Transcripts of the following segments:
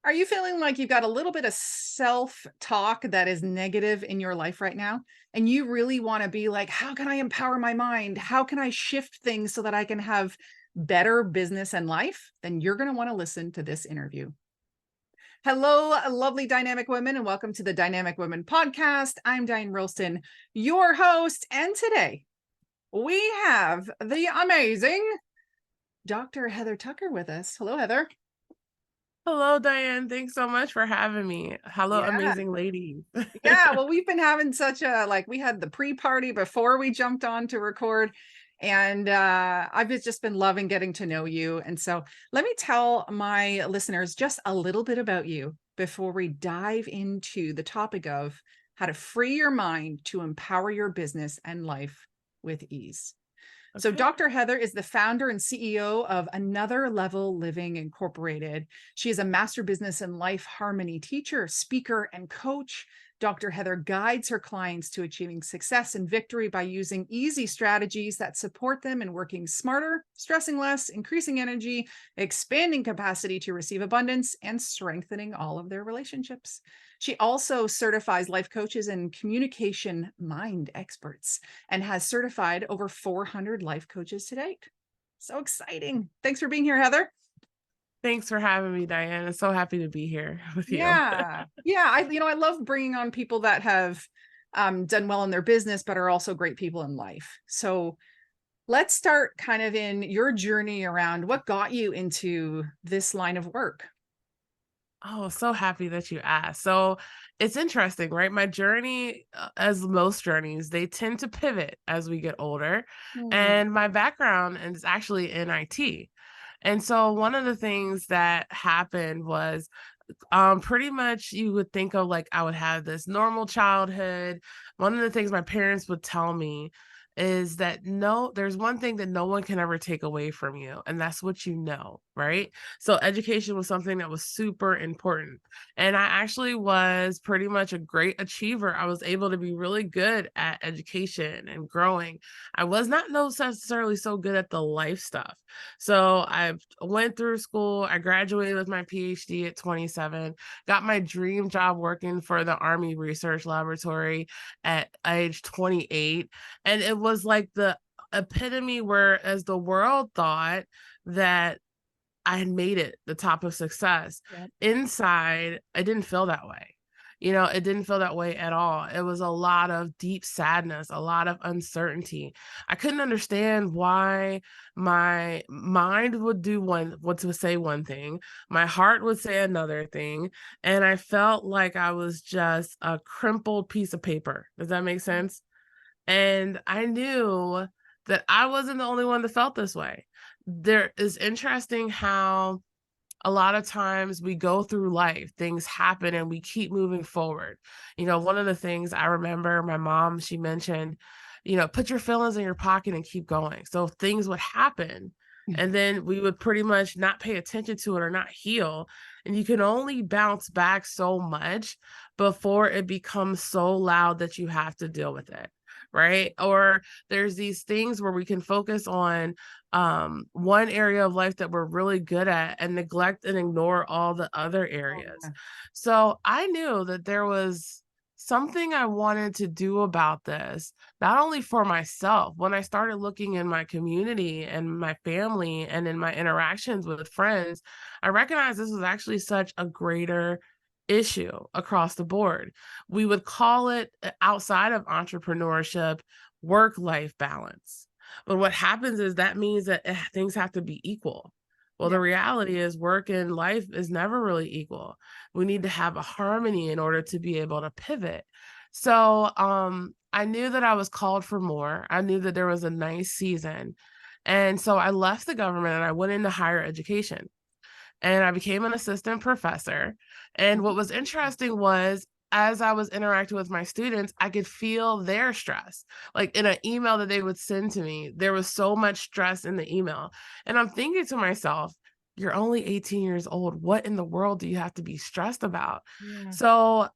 Are you feeling like you've got a little bit of self-talk that is negative in your life right now? And you really want to be like, how can I empower my mind? How can I shift things so that I can have better business and life? Then you're going to want to listen to this interview. Hello, lovely dynamic women, and welcome to the Dynamic Women Podcast. I'm Diane Rolston, your host. And today we have the amazing Dr. Heather Tucker with us. Hello, Heather. Hello, Diane. Thanks so much for having me. Hello, Yeah. amazing ladies. Yeah, well, we've been having such a we had the pre-party before we jumped on to record, and I've just been loving getting to know you. And so let me tell my listeners just a little bit about you before we dive into the topic of how to free your mind to empower your business and life with ease. So Okay. Dr. Heather is the founder and CEO of Another Level Living Incorporated. She is a master business and life harmony teacher, speaker, and coach. Dr. Heather guides her clients to achieving success and victory by using easy strategies that support them in working smarter, stressing less, increasing energy, expanding capacity to receive abundance, and strengthening all of their relationships. She also certifies life coaches and communication mind experts and has certified over 400 life coaches to date. So exciting. Thanks for being here, Heather. Thanks for having me, Diane. I'm so happy to be here with you. Yeah. Yeah. I love bringing on people that have done well in their business, but are also great people in life. So let's start kind of in your journey around what got you into this line of work. Oh, so happy that you asked. So it's interesting, right? My journey, as most journeys, they tend to pivot as we get older. Hmm. And my background is actually in IT. And so one of the things that happened was pretty much you would think of like I would have this normal childhood. One of the things my parents would tell me is that no, there's one thing that no one can ever take away from you, and that's what you know, right? So education was something that was super important. And I actually was pretty much a great achiever. I was able to be really good at education and growing. I was not necessarily so good at the life stuff. So I went through school, I graduated with my PhD at 27, got my dream job working for the Army Research Laboratory at age 28. And it was like the epitome where as the world thought that I had made it the top of success. Yep. Inside, I didn't feel that way. It didn't feel that way at all. It was a lot of deep sadness, a lot of uncertainty. I couldn't understand why my mind would say one thing, my heart would say another thing, and I felt like I was just a crumpled piece of paper. Does that make sense? And I knew that I wasn't the only one that felt this way. There is interesting how a lot of times we go through life, things happen and we keep moving forward. One of the things I remember my mom, she mentioned, put your feelings in your pocket and keep going. So things would happen and then we would pretty much not pay attention to it or not heal. And you can only bounce back so much before it becomes so loud that you have to deal with it. Right. Or there's these things where we can focus on one area of life that we're really good at and neglect and ignore all the other Oh, areas. yeah. So I knew that there was something I wanted to do about this, not only for myself. When I started looking in my community and my family and in my interactions with friends, I recognized this was actually such a greater issue across the board. We would call it outside of entrepreneurship, work-life balance. But what happens is that means that things have to be equal. Well, the Yeah. reality is work and life is never really equal. We need to have a harmony in order to be able to pivot. So I knew that I was called for more. I knew that there was a nice season. And so I left the government and I went into higher education and I became an assistant professor. And what was interesting was as I was interacting with my students, I could feel their stress. Like in an email that they would send to me, there was so much stress in the email. And I'm thinking to myself, you're only 18 years old. What in the world do you have to be stressed about? Yeah. So,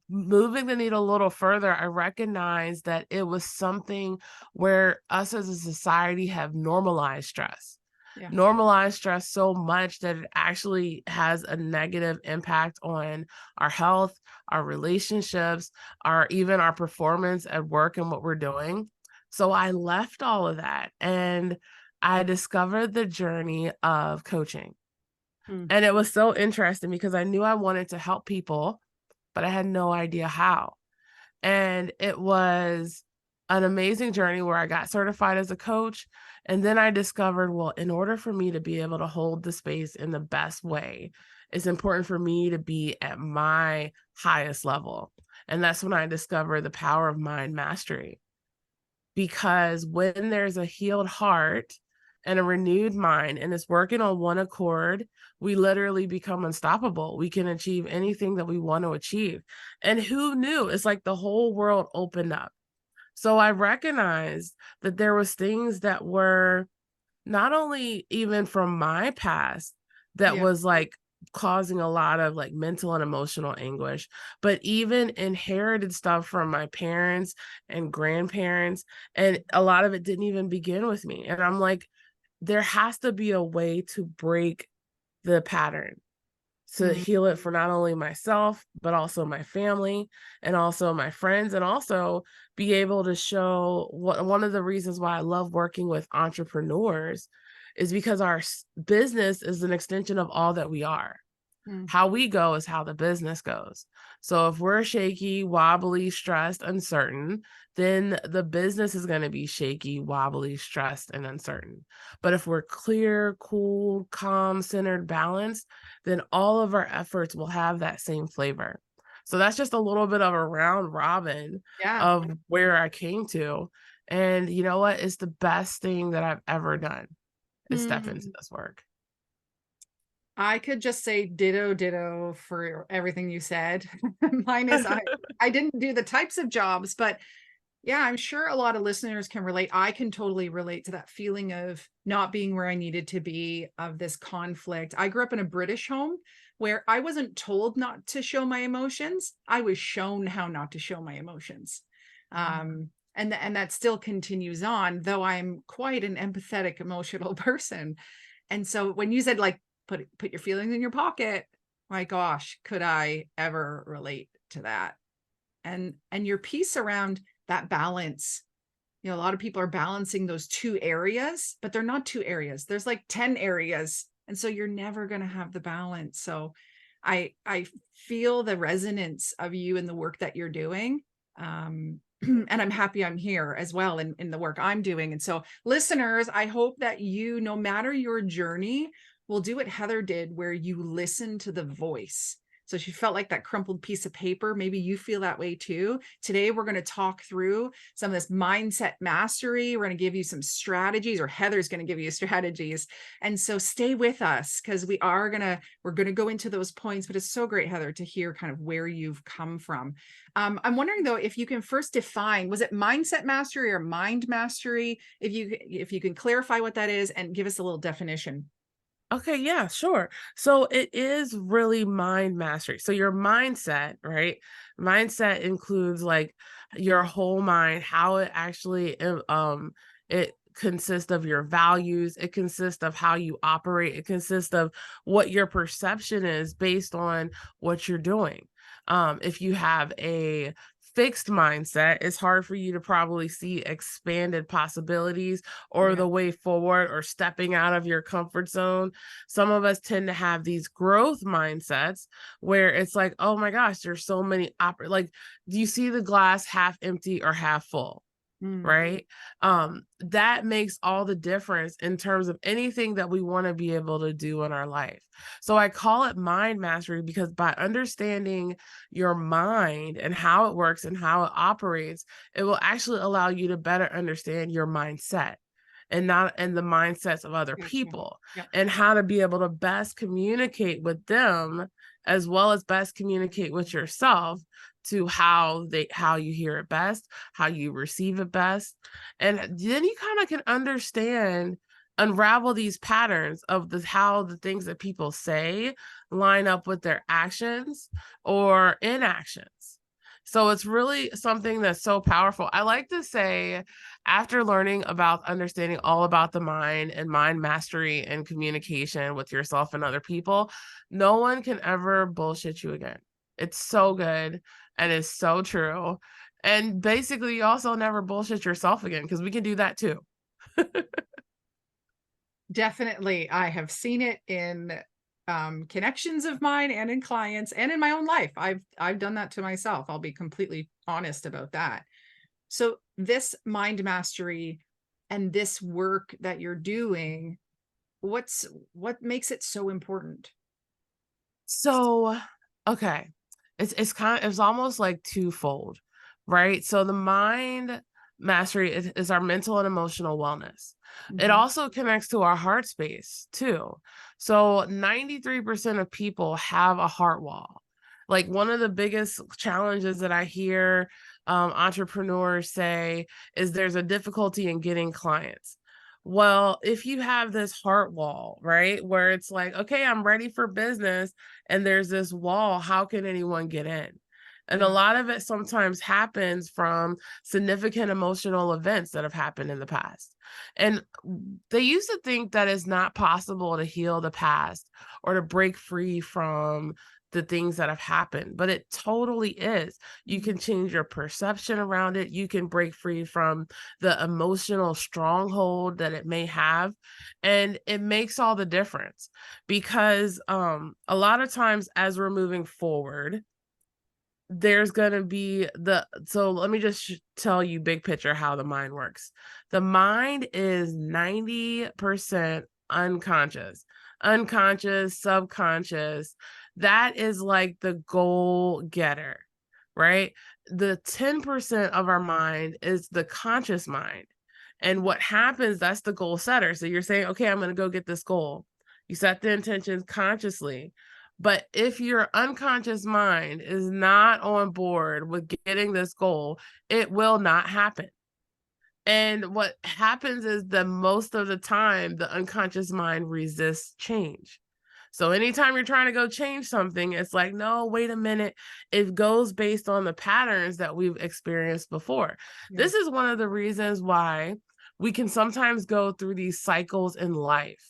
moving the needle a little further, I recognized that it was something where us as a society have normalized stress. Yeah. normalize stress so much that it actually has a negative impact on our health, our relationships, our even our performance at work and what we're doing. So I left all of that and I discovered the journey of coaching. Mm. And it was so interesting because I knew I wanted to help people, but I had no idea how. And it was an amazing journey where I got certified as a coach. And then I discovered, well, in order for me to be able to hold the space in the best way, it's important for me to be at my highest level. And that's when I discovered the power of mind mastery. Because when there's a healed heart and a renewed mind and it's working on one accord, we literally become unstoppable. We can achieve anything that we want to achieve. And who knew? It's like the whole world opened up. So I recognized that there was things that were not only even from my past that Yeah. was like causing a lot of like mental and emotional anguish, but even inherited stuff from my parents and grandparents. And a lot of it didn't even begin with me. And I'm like, there has to be a way to break the pattern to Mm. heal it for not only myself, but also my family and also my friends, and also be able to show what one of the reasons why I love working with entrepreneurs is because our business is an extension of all that we are. Mm. How we go is how the business goes. So if we're shaky, wobbly, stressed, uncertain, then the business is going to be shaky, wobbly, stressed, and uncertain. But if we're clear, cool, calm, centered, balanced, then all of our efforts will have that same flavor. So that's just a little bit of a round robin Yeah. of where I came to. And you know what? It's the best thing that I've ever done is step into Mm. this work. I could just say ditto, ditto for everything you said. Minus I didn't do the types of jobs, but yeah, I'm sure a lot of listeners can relate. I can totally relate to that feeling of not being where I needed to be, of this conflict. I grew up in a British home where I wasn't told not to show my emotions. I was shown how not to show my emotions. And that still continues on, though I'm quite an empathetic, emotional person. And so when you said like put your feelings in your pocket, my gosh, could I ever relate to that? And your piece around that balance, a lot of people are balancing those two areas, but they're not two areas. There's like 10 areas. And so you're never going to have the balance. So I feel the resonance of you in the work that you're doing. And I'm happy I'm here as well in the work I'm doing. And so listeners, I hope that you, no matter your journey, will do what Heather did, where you listen to the voice. So she felt like that crumpled piece of paper. Maybe you feel that way too. Today, we're going to talk through some of this mindset mastery. We're going to give you some strategies, or Heather's going to give you strategies. And so stay with us, because we're going to go into those points, but it's so great, Heather, to hear kind of where you've come from. I'm wondering though, if you can first define, was it mindset mastery or mind mastery? If you can clarify what that is and give us a little definition. Okay, yeah, sure. So it is really mind mastery. So your mindset, right? Mindset includes like your whole mind, how it actually it consists of your values, it consists of how you operate, it consists of what your perception is based on what you're doing. If you have a fixed mindset, it's hard for you to probably see expanded possibilities or Yeah. the way forward or stepping out of your comfort zone. Some of us tend to have these growth mindsets where it's like, oh my gosh, there's so many like, do you see the glass half empty or half full? Mm. Right? That makes all the difference in terms of anything that we want to be able to do in our life. So I call it mind mastery because by understanding your mind and how it works and how it operates, it will actually allow you to better understand your mindset and not and the mindsets of other Gotcha. people Yeah. and how to be able to best communicate with them as well as best communicate with yourself to how you hear it best, how you receive it best. And then you kind of can understand unravel these patterns of how the things that people say line up with their actions or inactions. So it's really something that's so powerful. I like to say, after learning about understanding all about the mind and mind mastery and communication with yourself and other people, no one can ever bullshit you again. It's so good and it's so true. And basically, you also never bullshit yourself again because we can do that too. Definitely. I have seen it in connections of mine and in clients and in my own life. I've done that to myself. I'll be completely honest about that. So this mind mastery and this work that you're doing, what makes it so important? So, okay. It's almost like twofold, right? So the mind mastery is our mental and emotional wellness. It Mhm. also connects to our heart space too. So 93% of people have a heart wall. Like one of the biggest challenges that I hear entrepreneurs say is there's a difficulty in getting clients. Well, if you have this heart wall, right, where it's like, okay, I'm ready for business, and there's this wall, how can anyone get in? And a Yeah. lot of it sometimes happens from significant emotional events that have happened in the past. And they used to think that it's not possible to heal the past or to break free from the things that have happened, but it totally is. You Mhm. can change your perception around it. You can break free from the emotional stronghold that it may have. And it makes all the difference because a lot of times as we're moving forward, there's going to be so let me just tell you big picture how the mind works. The mind is 90% unconscious, subconscious. That is like the goal getter, right? The 10% of our mind is the conscious mind. And what happens, that's the goal setter. So you're saying, okay, I'm going to go get this goal. You set the intentions consciously. But if your unconscious mind is not on board with getting this goal, it will not happen. And what happens is that most of the time, the unconscious mind resists change. So anytime you're trying to go change something, it's like, no, wait a minute. It goes based on the patterns that we've experienced before. Yeah. This is one of the reasons why we can sometimes go through these cycles in life.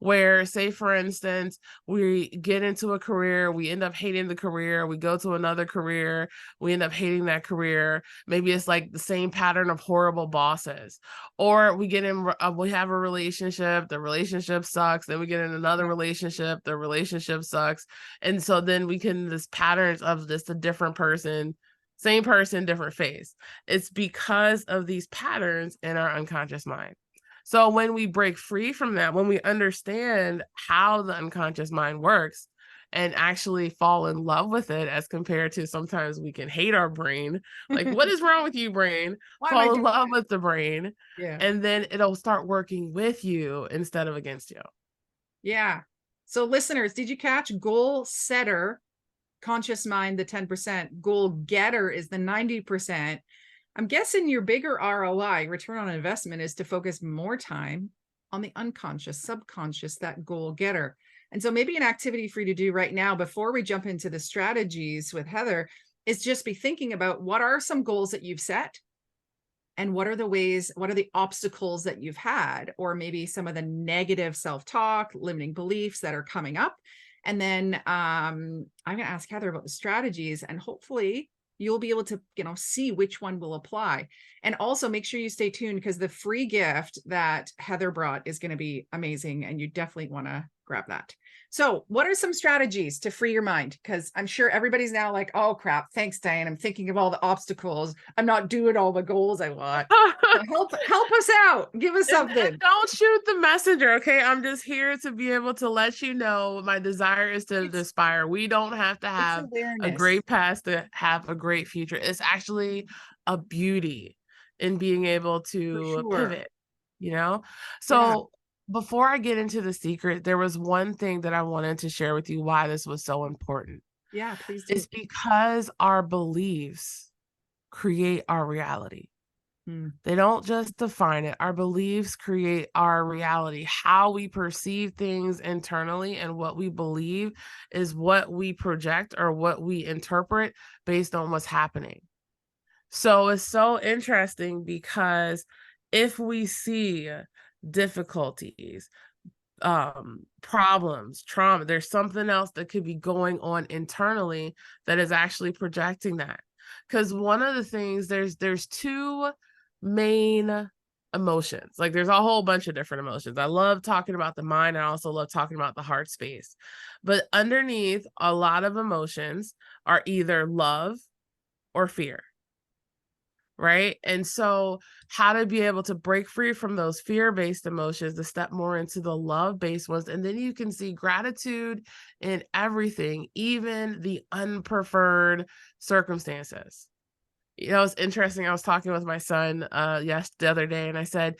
Where, say, for instance, we get into a career, we end up hating the career, we go to another career, we end up hating that career. Maybe it's like the same pattern of horrible bosses, or we get in, we have a relationship, the relationship sucks. Then we get in another Yeah. relationship, the relationship sucks. And so then we can, this patterns of this, a different person, same person, different face. It's because of these patterns in our unconscious mind. So when we break free from that, when we understand how the unconscious mind works and actually fall in love with it, as compared to sometimes we can hate our brain, like, what is wrong with you, brain? Why am I Fall in doing love this? with the brain, Yeah. and then it'll start working with you instead of against you. Yeah. So listeners, did you catch goal setter, conscious mind, the 10%, goal getter is the 90%. I'm guessing your bigger ROI, return on investment, is to focus more time on the unconscious, subconscious, that goal getter. And so maybe an activity for you to do right now before we jump into the strategies with Heather is just be thinking about what are some goals that you've set and what are the ways, what are the obstacles that you've had, or maybe some of the negative self-talk, limiting beliefs that are coming up. And then I'm going to ask Heather about the strategies, and hopefully you'll be able to, see which one will apply. And also make sure you stay tuned, because the free gift that Heather brought is going to be amazing, and you definitely want to grab that. So what are some strategies to free your mind? Because I'm sure everybody's now like, oh crap, thanks, Diane. I'm thinking of all the obstacles. I'm not doing all the goals I want. So help us out. Give us And something. don't shoot the messenger, okay? I'm just here to be able to let you know my desire is to It's inspire. We don't have to it's have a awareness great past to have a great future. It's actually a beauty in being able for to sure. pivot, you know? Yeah. So before I get into the secret, there was one thing that I wanted to share with you why this was so important. Yeah, please do. It's because our beliefs create our reality. Mm. They don't just define it. Our beliefs create our reality. How we perceive things internally and what we believe is what we project or what we interpret based on what's happening. So it's so interesting because if we see difficulties, problems, trauma, there's something else that could be going on internally that is actually projecting that. Because one of the things, there's two main emotions. Like there's a whole bunch of different emotions. I love talking about the mind. I also love talking about the heart space. But underneath a lot of emotions are either love or fear. Right. And so, how to be able to break free from those fear based emotions to step more into the love based ones. And then you can see gratitude in everything, even the unpreferred circumstances. It's interesting. I was talking with my son the other day, and I said,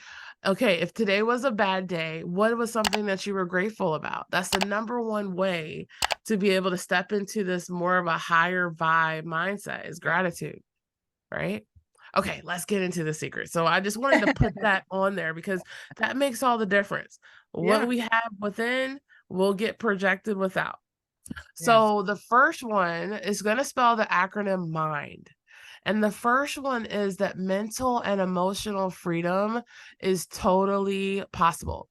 okay, if today was a bad day, what was something that you were grateful about? That's the number one way to be able to step into this more of a higher vibe mindset is gratitude. Right. Okay, let's get into the secret. So I just wanted to put that on there because that makes all the difference. What Yeah. we have within will get projected without. Yes. So the first one is going to spell the acronym MIND. And the first one is that mental and emotional freedom is totally possible.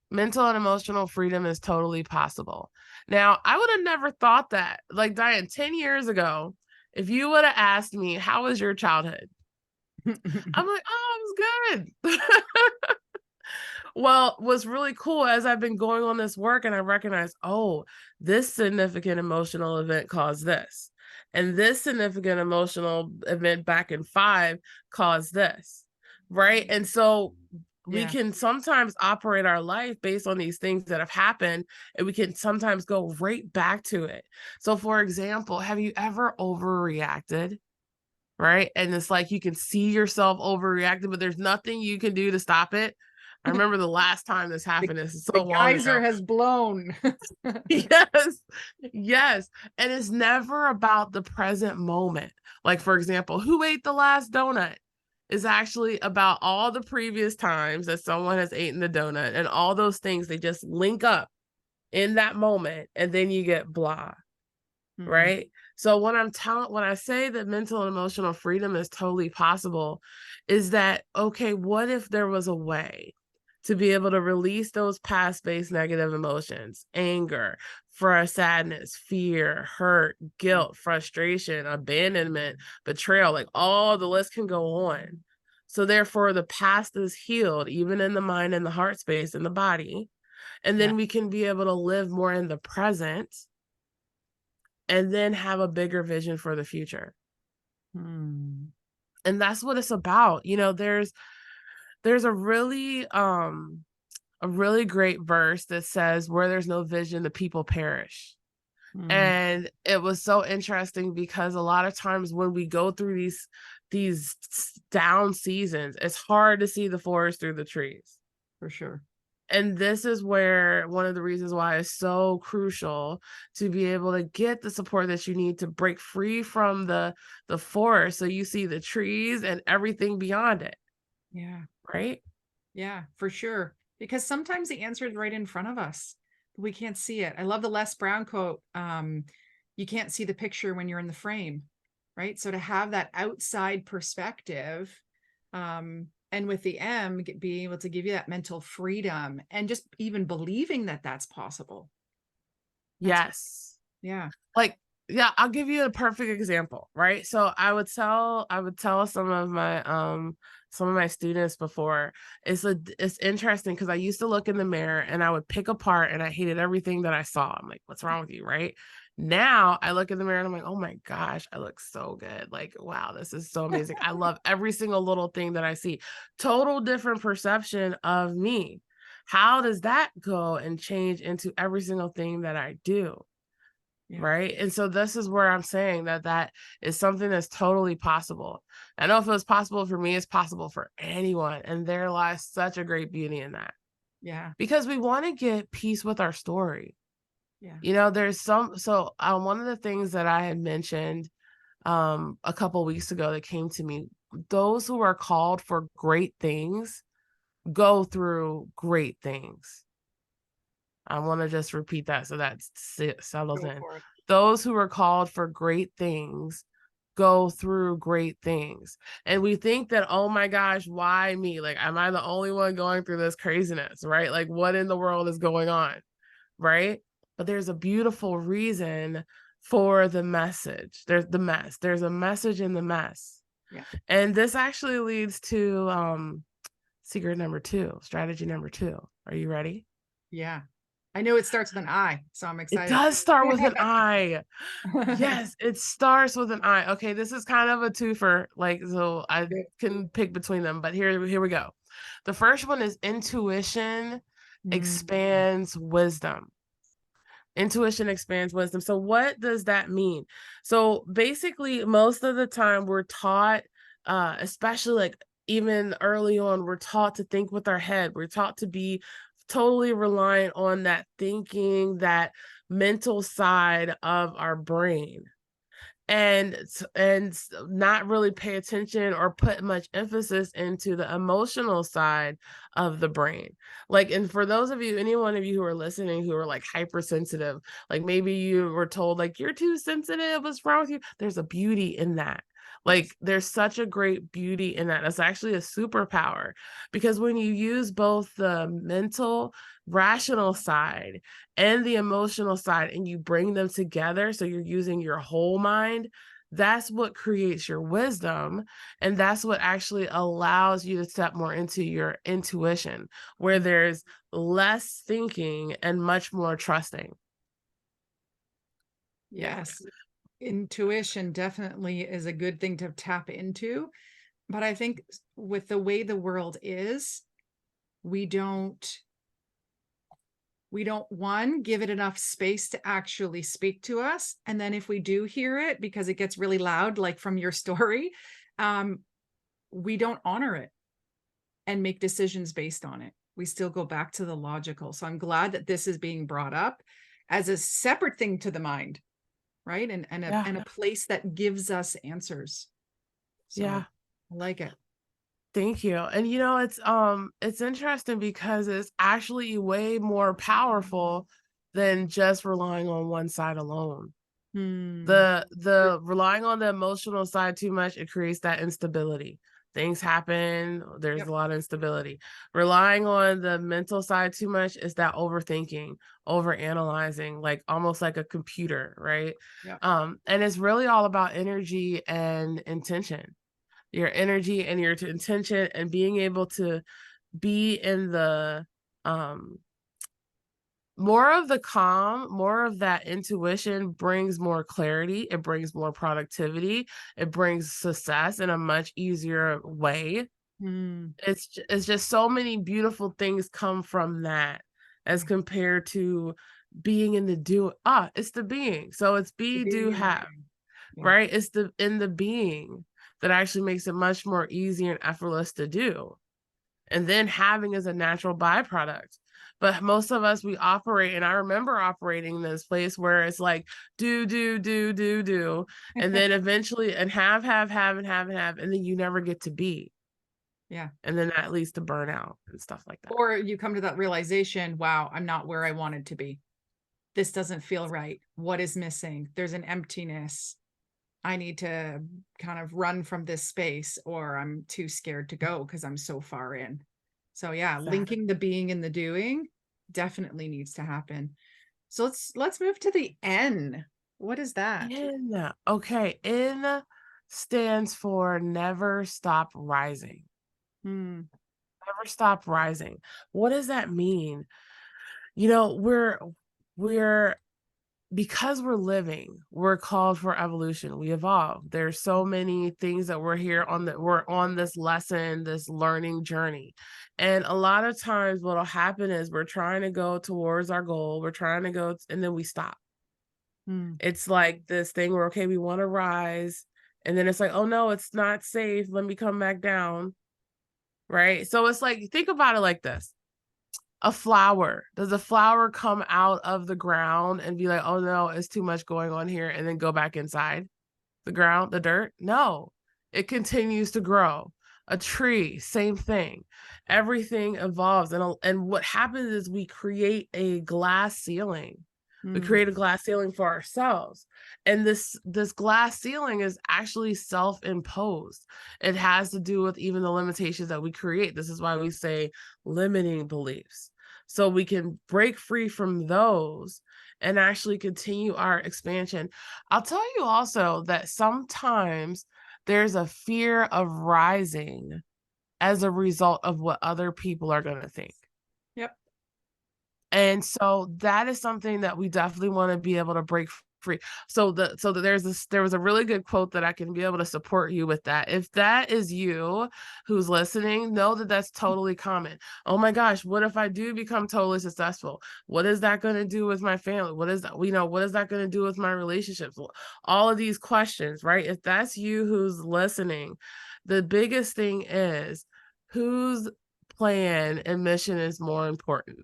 Mental and emotional freedom is totally possible. Now, I would have never thought that. Like Diane, 10 years ago, if you would have asked me, how was your childhood? I'm like, "Oh, it was good." Well, what's really cool as I've been going on this work and I recognize, oh, this significant emotional event caused this. And this significant emotional event back in 5 caused this. Right. And so we Yeah. can sometimes operate our life based on these things that have happened, and we can sometimes go right back to it. So, for example, have you ever overreacted? Right? And it's like you can see yourself overreacting, but there's nothing you can do to stop it. I remember the last time this The happened, this is the so long geyser ago. has blown. Yes, yes, and it's never about the present moment. Like, for example, who ate the last donut? Is actually about all the previous times that someone has eaten the donut, and all those things, they just link up in that moment, and then you get blah. Mm. Right? So when I say that mental and emotional freedom is totally possible, is that okay, what if there was a way to be able to release those past-based negative emotions, anger, sadness, fear, hurt, Mm. guilt, frustration, abandonment, betrayal, like all the list can go on. So therefore the past is healed, even in the mind and the heart space and the body. And Yeah. then we can be able to live more in the present and then have a bigger vision for the future. Mm. And that's what it's about. There's a really great verse that says where there's no vision the people perish. Mm. And it was so interesting because a lot of times when we go through these down seasons, it's hard to see the forest through the trees. For sure. And this is where one of the reasons why it's so crucial to be able to get the support that you need to break free from the forest so you see the trees and everything beyond it, Yeah. right? Yeah, for sure. Because sometimes the answer is right in front of us. We can't see it. I love the Les Brown quote. You can't see the picture when you're in the frame, right? So to have that outside perspective, and with the M, being able to give you that mental freedom and just even believing that that's possible. That's, Yes. yeah. Like, yeah, I'll give you a perfect example, right? So I would tell some of my students before, it's interesting because I used to look in the mirror and I would pick apart and I hated everything that I saw. I'm like, what's wrong with you, right? Now I look in the mirror and I'm like, oh my gosh, I look so good. Like, wow, this is so amazing. I love every single little thing that I see. Total different perception of me. How does that go and change into every single thing that I do? Yeah. Right. And so this is where I'm saying that that is something that's totally possible. I know if it was possible for me, it's possible for anyone. And there lies such a great beauty in that Yeah. because we want to get peace with our story. Yeah. There's one of the things that I had mentioned a couple weeks ago that came to me those who are called for great things go through great things. I want to just repeat that so that settles Go in. for it. Those who are called for great things go through great things. And we think that, oh my gosh, why me? Like, am I the only one going through this craziness, right? Like, what in the world is going on, right? But there's a beautiful reason for the message. There's the mess. There's a message in the mess. Yeah. And this actually leads to secret number 2, strategy number 2. Are you ready? Yeah. I know it starts with an I, so I'm It excited. does start with an I. Yes, it starts with an I. Okay, this is kind of a twofer, like, so I Good. can pick between them, but here we go. The first one is intuition Mm, expands wisdom. Intuition expands wisdom. So what does that mean? So basically, most of the time we're taught, especially like even early on, we're taught to think with our head. We're taught to be totally reliant on that thinking, that mental side of our brain and not really pay attention or put much emphasis into the emotional side of the brain. Like, and for those of you, any one of you who are listening who are like hypersensitive, like maybe you were told like you're too sensitive, what's wrong with you? There's a beauty in that. Like, yes. there's such a great beauty in that. It's actually a superpower, because when you use both the mental rational side and the emotional side and you bring them together, so you're using your whole mind, that's what creates your wisdom, and that's what actually allows you to step more into your intuition, where Mm, there's less thinking and much more trusting. Yeah. yes. Intuition definitely is a good thing to tap into. But I think with the way the world is, we don't one give it enough space to actually speak to us, and then if we do hear it because it gets really loud, like from your story, um we don't honor it and make decisions based on it. We still go back to the logical. So I'm glad that this is being brought up as a separate thing to the mind, right? Yeah. And a place that gives us answers. So Yeah. I like it. Thank you. And it's interesting because it's actually way more powerful than just relying on one side alone. Hmm. The relying on the emotional side too much, it creates that instability. Things happen, there's Yep. a lot of instability. Relying on the mental side too much is that overthinking, over analyzing, like almost like a computer, right? Yep. And it's really all about energy and intention. Your energy and your intention, and being able to be in the um more of the calm, more of that intuition brings more clarity, it brings more productivity, it brings success in a much easier way. Hmm. It's just so many beautiful things come from that as Yeah. compared to being in the do. It's the being. So it's The be, do, being in the have, doing. Yeah. right? It's the in the being that actually makes it much more easy and effortless to do. And then having is a natural byproduct. But most of us, we operate, and I remember operating in this place where it's like do, and then eventually, and have, and then you never get to be. Yeah. And then that leads to burnout and stuff like that. Or you come to that realization, wow, I'm not where I wanted to be. This doesn't feel right. What is missing? There's an emptiness. I need to kind of run from this space, or I'm too scared to go because I'm so far in. So yeah, Exactly. linking the being and the doing definitely needs to happen. So let's move to the N. What is that? In. Okay. In stands for never stop rising. Hmm. Never stop rising. What does that mean? You know, we're because we're living, we're called for evolution. We evolve. There's so many things that we're on this lesson, this learning journey. And a lot of times what'll happen is we're trying to go towards our goal, we're trying to go, and then we stop. Hmm. It's like this thing where, okay, we want to rise, and then it's like, oh no, it's not safe. Let me come back down. Right. So it's like, think about it like this. A flower. Does a flower come out of the ground and be like, oh no, it's too much going on here, and then go back inside the ground, the dirt? No. it continues to grow. A tree, same thing. Everything evolves, and what happens is we create a glass ceiling. We Mm, create a glass ceiling for ourselves, and this glass ceiling is actually self-imposed. It has to do with even the limitations that we create. This is why we say limiting beliefs, so we can break free from those and actually continue our expansion. I'll tell you also that sometimes there's a fear of rising as a result of what other people are gonna think. yep. And so that is something that we definitely wanna be able to break free. So there was a really good quote that I can be able to support you with that. If that is you who's listening, know that that's totally common. "Oh my gosh, what if I do become totally successful? What is that gonna do with my family? What is that, what is that gonna do with my relationships?" All of these questions, right? If that's you who's listening, the biggest thing is, whose plan and mission is more important?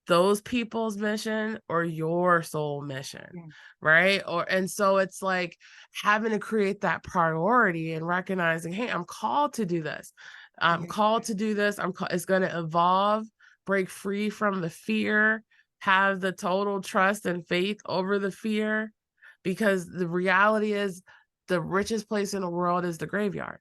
Those people's mission or your soul mission, Yeah. right? And so it's like having to create that priority and recognizing, hey, I'm called to do this. I'm Yeah. called to do this. It's going to evolve, break free from the fear, have the total trust and faith over the fear, because the reality is the richest place in the world is the graveyard.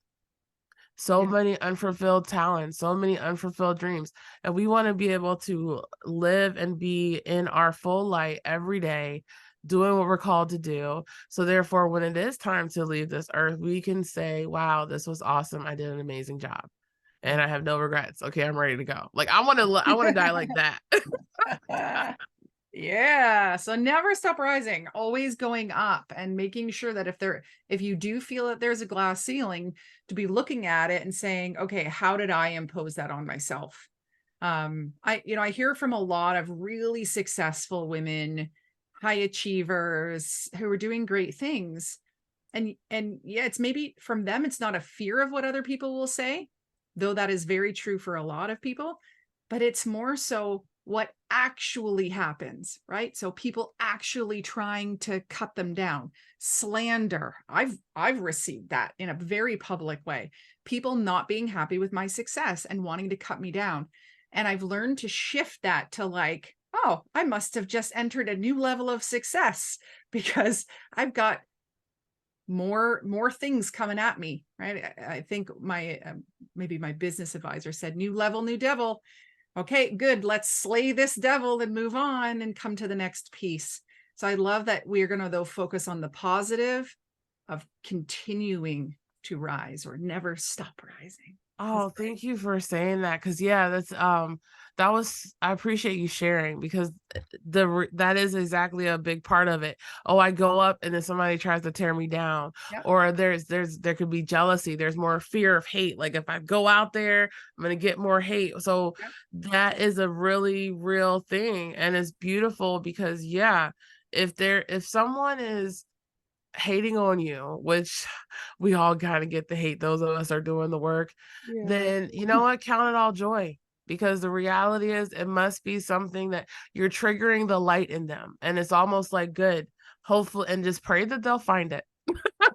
So Yeah. many unfulfilled talents, so many unfulfilled dreams, and we wanna be able to live and be in our full light every day, doing what we're called to do, so therefore, when it is time to leave this earth, we can say, "Wow, this was awesome, I did an amazing job, and I have no regrets. Okay, I'm ready to go." Like, I wanna die like that. Yeah. So never stop rising, always going up and making sure that if you do feel that there's a glass ceiling, to be looking at it and saying, okay, how did I impose that on myself? I hear from a lot of really successful women, high achievers who are doing great things. And yeah, it's maybe from them, it's not a fear of what other people will say, though that is very true for a lot of people, but it's more so what actually happens, right? So people actually trying to cut them down, slander. I've received that in a very public way. People not being happy with my success and wanting to cut me down. And I've learned to shift that to like, oh, I must have just entered a new level of success because I've got more things coming at me, right? I think my maybe my business advisor said, new level, new devil. Okay, good. Let's slay this devil and move on and come to the next piece. So I love that we're going to, though, focus on the positive of continuing to rise or never stop rising. That's Oh, great. thank you for saying that. Cause yeah, that was I appreciate you sharing, because that is exactly a big part of it. Oh, I go up and then somebody tries to tear me down, Yep. or there could be jealousy. There's more fear of hate. Like, if I go out there, I'm gonna get more hate. So Yep. that is a really real thing, and it's beautiful because yeah, if someone is hating on you, which we all gotta get the hate, those of us are doing the work, Yeah. then you know what? Count it all joy. Because the reality is it must be something that you're triggering the light in them. And it's almost like good. Hopefully, and just pray that they'll find it.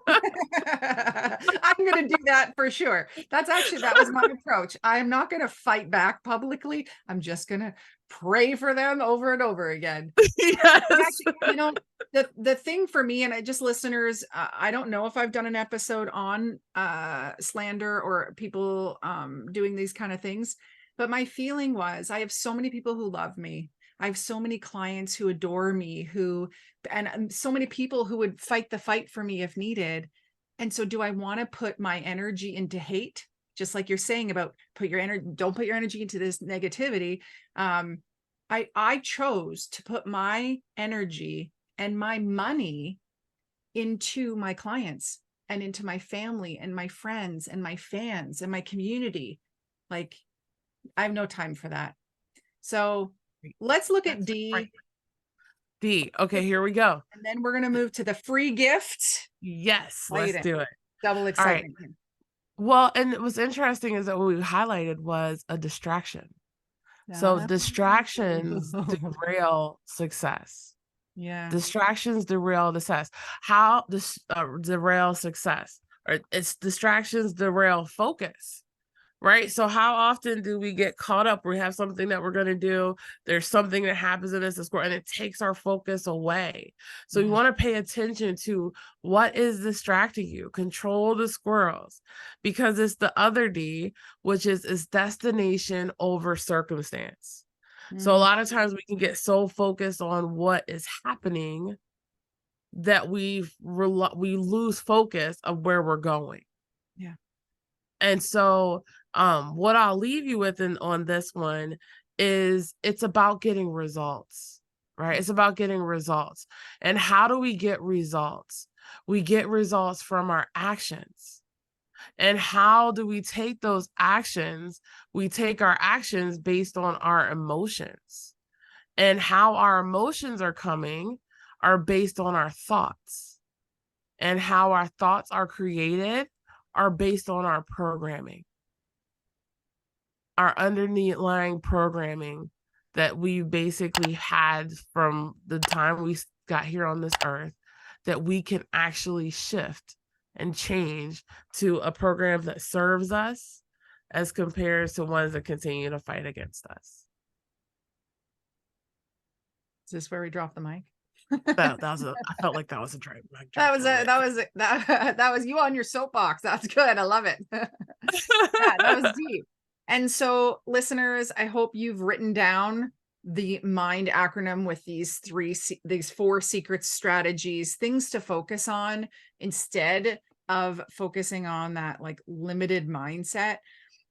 I'm going to do that for sure. That was my approach. I am not going to fight back publicly. I'm just going to pray for them over and over again. And Yes. actually, the thing for me, and I just listeners, I don't know if I've done an episode on slander or people doing these kind of things, but my feeling was I have so many people who love me. I have so many clients who adore me, and so many people who would fight the fight for me if needed. And so do I want to put my energy into hate? Just like you're saying about don't put your energy into this negativity. I chose to put my energy and my money into my clients and into my family and my friends and my fans and my community. Like, I have no time for that. So let's look at That's right. D, D. Okay, here we go. and then we're going to move to the free gift. Yes, let's Later. do it. Double All right. excitement here. Well, and what's interesting is that what we highlighted was a distraction. So Ah. distractions derail success. Yeah. Distractions derail success. How this derail success? or it's distractions derail focus. Right. So how often do we get caught up? We have something that we're going to do. There's something that happens in this score and it takes our focus away. So you Yeah. want to pay attention to what is distracting you. Control the squirrels, because it's the other D, which is destination over circumstance. So a Mm, lot of times we can get so focused on what is happening that we lose focus of where we're going. yeah. And so, what I'll leave you with on this one is it's about getting results, right? It's about getting results. And how do we get results? We get results from our actions. And how do we take those actions? We take our actions based on our emotions. And how our emotions are coming are based on our thoughts. And how our thoughts are created are based on our programming, our underlying programming that we basically had from the time we got here on this earth, that we can actually shift and change to a program that serves us as compared to ones that continue to fight against us. Is this where we drop the mic? I felt like that was a mic drop That was for a a minute. that was you on your soapbox. That's good. I love it. Yeah, that was deep. And so, listeners, I hope you've written down the MIND acronym with these four secret strategies, things to focus on instead of focusing on that like limited mindset.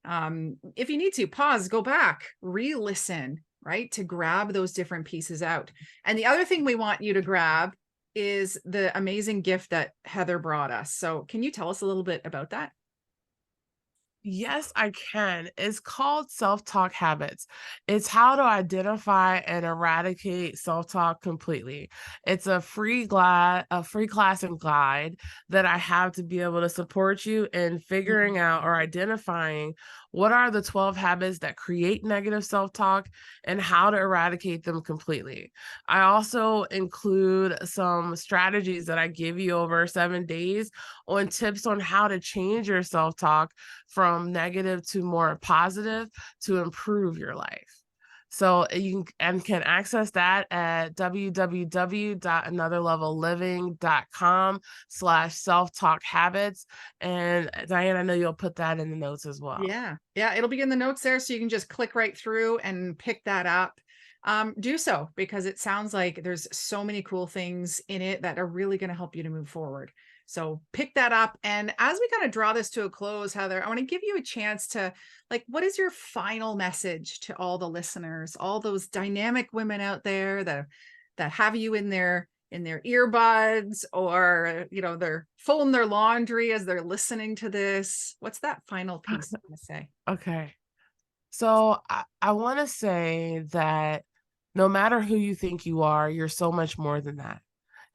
If you need to pause, go back, re-listen, right? To grab those different pieces out. And the other thing we want you to grab is the amazing gift that Heather brought us. So can you tell us a little bit about that? Yes, I can. It's called self-talk habits. It's how to identify and eradicate self-talk completely. It's a free class and guide that I have to be able to support you in figuring out or identifying what are the 12 habits that create negative self-talk and how to eradicate them completely. I also include some strategies that I give you over 7 days on tips on how to change your self-talk from negative to more positive to improve your life. So you can access that at www.anotherlevelliving.com/self-talk habits. And Diane, I know you'll put that in the notes as well. Yeah. Yeah. It'll be in the notes there. So you can just click right through and pick that up. Do so because it sounds like there's so many cool things in it that are really going to help you to move forward. So pick that up. And as we kind of draw this to a close, Heather, I want to give you a chance to like, what is your final message to all the listeners, all those dynamic women out there that have you in their earbuds or they're folding their laundry as they're listening to this? What's that final piece you want to say? Okay. So I want to say that no matter who you think you are, you're so much more than that.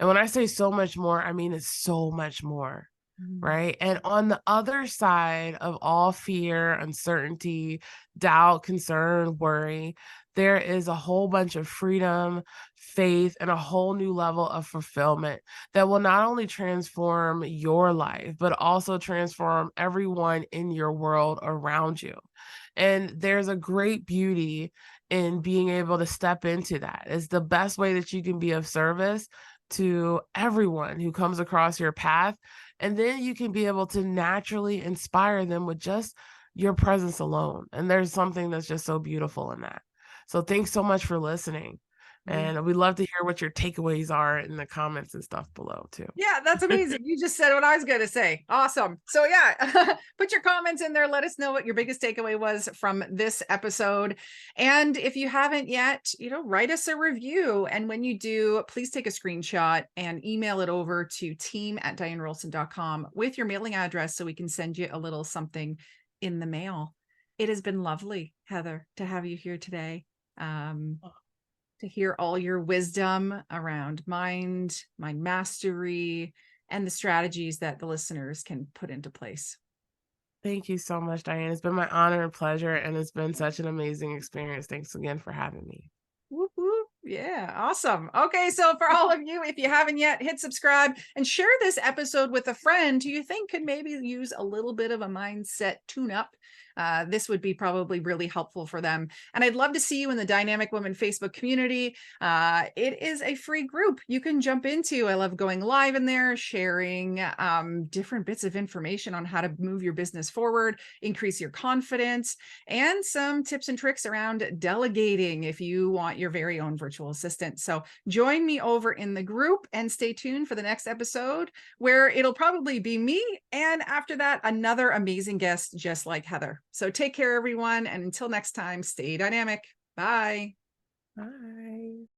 And when I say so much more, I mean it's so much more, Mm. right? And on the other side of all fear, uncertainty, doubt, concern, worry, there is a whole bunch of freedom, faith, and a whole new level of fulfillment that will not only transform your life, but also transform everyone in your world around you. And there's a great beauty in being able to step into that. It's the best way that you can be of service to everyone who comes across your path. And then you can be able to naturally inspire them with just your presence alone. And there's something that's just so beautiful in that. So thanks so much for listening. Yeah. And we'd love to hear what your takeaways are in the comments and stuff below too. Yeah, that's amazing. You just said what I was going to say. Awesome. So yeah, put your comments in there. Let us know what your biggest takeaway was from this episode. And if you haven't yet, write us a review. And when you do, please take a screenshot and email it over to team@dianerolston.com with your mailing address so we can send you a little something in the mail. It has been lovely, Heather, to have you here today. To hear all your wisdom around mind mastery, and the strategies that the listeners can put into place. Thank you so much, Diane. It's been my honor and pleasure, and it's been such an amazing experience. Thanks again for having me. Whoop, whoop. Yeah, awesome. Okay, so for all of you, if you haven't yet, hit subscribe and share this episode with a friend who you think could maybe use a little bit of a mindset tune up. This would be probably really helpful for them. And I'd love to see you in the Dynamic Woman Facebook community. It is a free group you can jump into. I love going live in there, sharing different bits of information on how to move your business forward, increase your confidence, and some tips and tricks around delegating if you want your very own virtual assistant. So join me over in the group and stay tuned for the next episode where it'll probably be me. And after that, another amazing guest just like Heather. So take care, everyone. And until next time, stay dynamic. Bye. Bye.